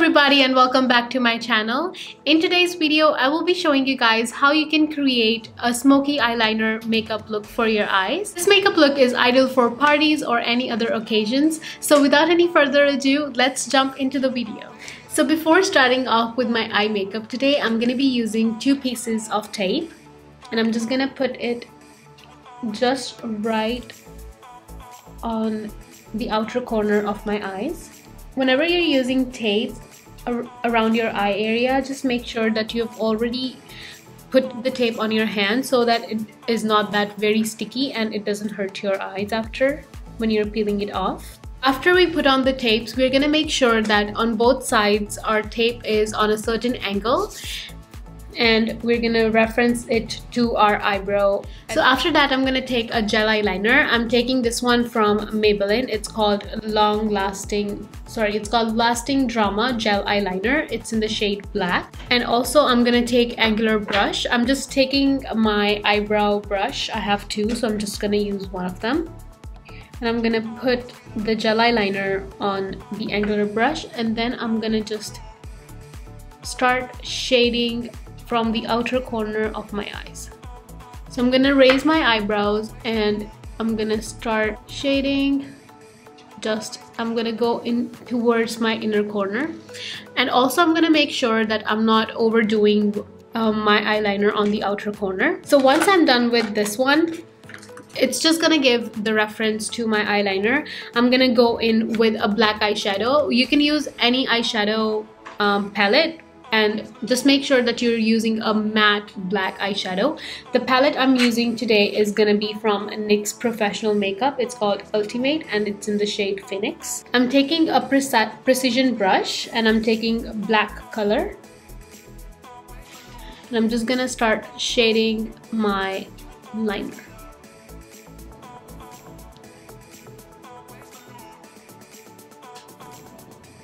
everybody and welcome back to my channel. In today's video, I will be showing you guys how you can create a smoky eyeliner makeup look for your eyes. This makeup look is ideal for parties or any other occasions. So without any further ado, let's jump into the video. So before starting off with my eye makeup today, I'm going to be using two pieces of tape. And I'm just going to put it just right on the outer corner of my eyes. Whenever you're using tape around your eye area, just make sure that you have already put the tape on your hand so that it is not that very sticky and it doesn't hurt your eyes after when you're peeling it off. After we put on the tapes, we're gonna make sure that on both sides our tape is on a certain angle, and we're gonna reference it to our eyebrow. So after that, I'm gonna take a gel eyeliner. I'm taking this one from Maybelline. It's called Lasting Drama Gel Eyeliner. It's in the shade black. And also I'm gonna take angular brush. I'm just taking my eyebrow brush. I have two, so I'm just gonna use one of them. And I'm gonna put the gel eyeliner on the angular brush, and then I'm gonna just start shading from the outer corner of my eyes. So I'm gonna raise my eyebrows and I'm gonna start shading. I'm gonna go in towards my inner corner, and also I'm gonna make sure that I'm not overdoing my eyeliner on the outer corner. So once I'm done with this one, it's just gonna give the reference to my eyeliner. I'm gonna go in with a black eyeshadow. You can use any eyeshadow palette, and just make sure that you're using a matte black eyeshadow. The palette I'm using today is gonna be from NYX Professional Makeup. It's called Ultimate and it's in the shade Phoenix. I'm taking a precision brush and I'm taking black color. And I'm just gonna start shading my liner.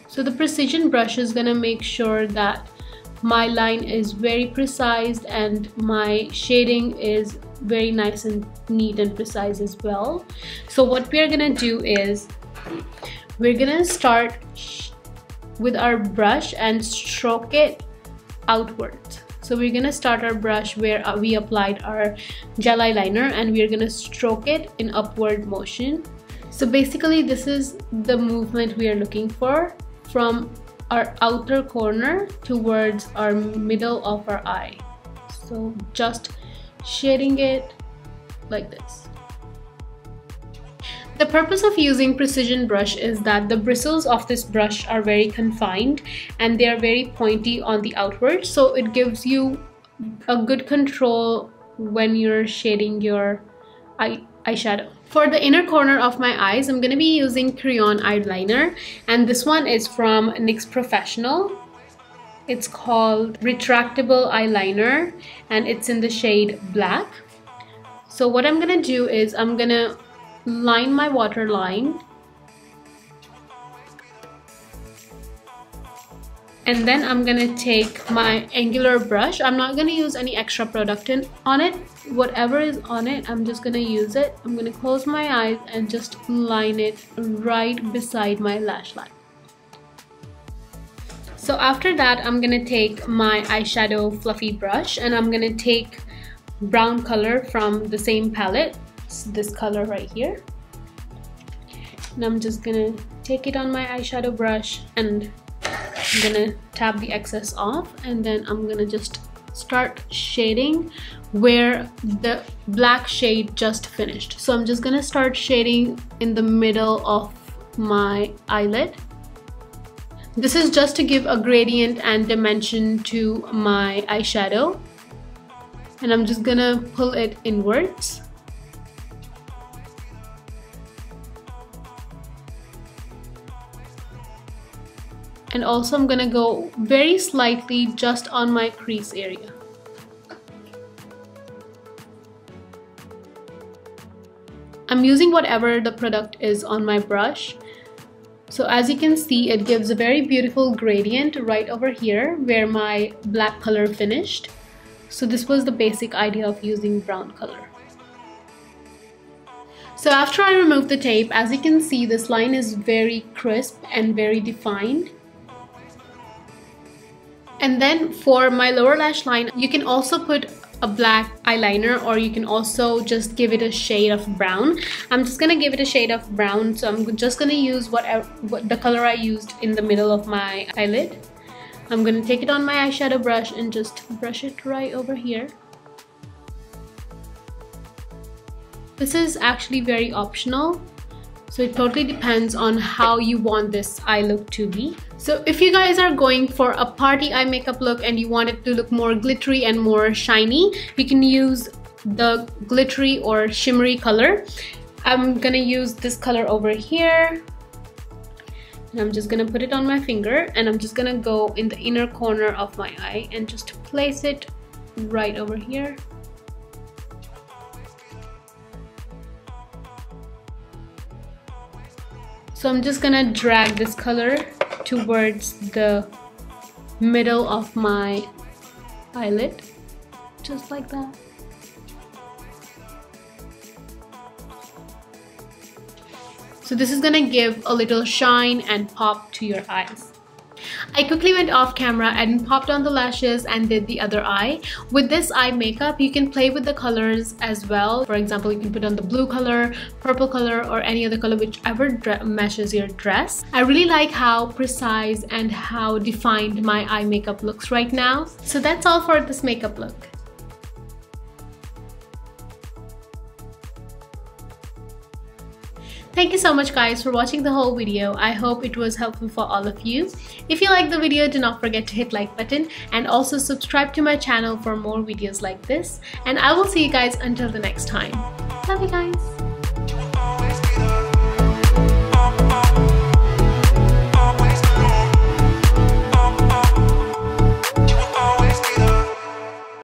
So the precision brush is gonna make sure that my line is very precise and my shading is very nice and neat and precise as well. So what we're gonna do is we're gonna start with our brush and stroke it outwards. So we're gonna start our brush where we applied our gel eyeliner, and we're gonna stroke it in upward motion. So basically this is the movement we are looking for, from our outer corner towards our middle of our eye. So just shading it like this. The purpose of using precision brush is that the bristles of this brush are very confined and they are very pointy on the outward, so it gives you a good control when you're shading your eyeshadow. For the inner corner of my eyes, I'm going to be using crayon eyeliner, and this one is from NYX Professional. It's called Retractable Eyeliner and it's in the shade black. So what I'm going to do is I'm going to line my waterline, and then I'm gonna take my angular brush. I'm not gonna use any extra product on it. Whatever is on it, I'm just gonna use it. I'm gonna close my eyes and just line it right beside my lash line. So after that, I'm gonna take my eyeshadow fluffy brush and I'm gonna take brown color from the same palette. It's this color right here. And I'm just gonna take it on my eyeshadow brush and I'm gonna tap the excess off, and then I'm gonna just start shading where the black shade just finished. So I'm just gonna start shading in the middle of my eyelid. This is just to give a gradient and dimension to my eyeshadow, and I'm just gonna pull it inwards. And also I'm gonna go very slightly just on my crease area. I'm using whatever the product is on my brush. So as you can see, it gives a very beautiful gradient right over here where my black color finished. So this was the basic idea of using brown color. So after I remove the tape, as you can see, this line is very crisp and very defined. And then for my lower lash line, you can also put a black eyeliner, or you can also just give it a shade of brown. I'm just gonna give it a shade of brown, so I'm just gonna use what the color I used in the middle of my eyelid. I'm gonna take it on my eyeshadow brush and just brush it right over here. This is actually very optional, so it totally depends on how you want this eye look to be. So if you guys are going for a party eye makeup look and you want it to look more glittery and more shiny, you can use the glittery or shimmery color. I'm gonna use this color over here. And I'm just gonna put it on my finger, and I'm just gonna go in the inner corner of my eye and just place it right over here. So I'm just gonna drag this color towards the middle of my eyelid, just like that. So this is gonna give a little shine and pop to your eyes. I quickly went off camera and popped on the lashes and did the other eye. With this eye makeup, you can play with the colors as well. For example, you can put on the blue color, purple color, or any other color, whichever matches your dress. I really like how precise and how defined my eye makeup looks right now. So that's all for this makeup look. Thank you so much guys for watching the whole video. I hope it was helpful for all of you. If you liked the video, do not forget to hit like button and also subscribe to my channel for more videos like this. And I will see you guys until the next time. Love you guys.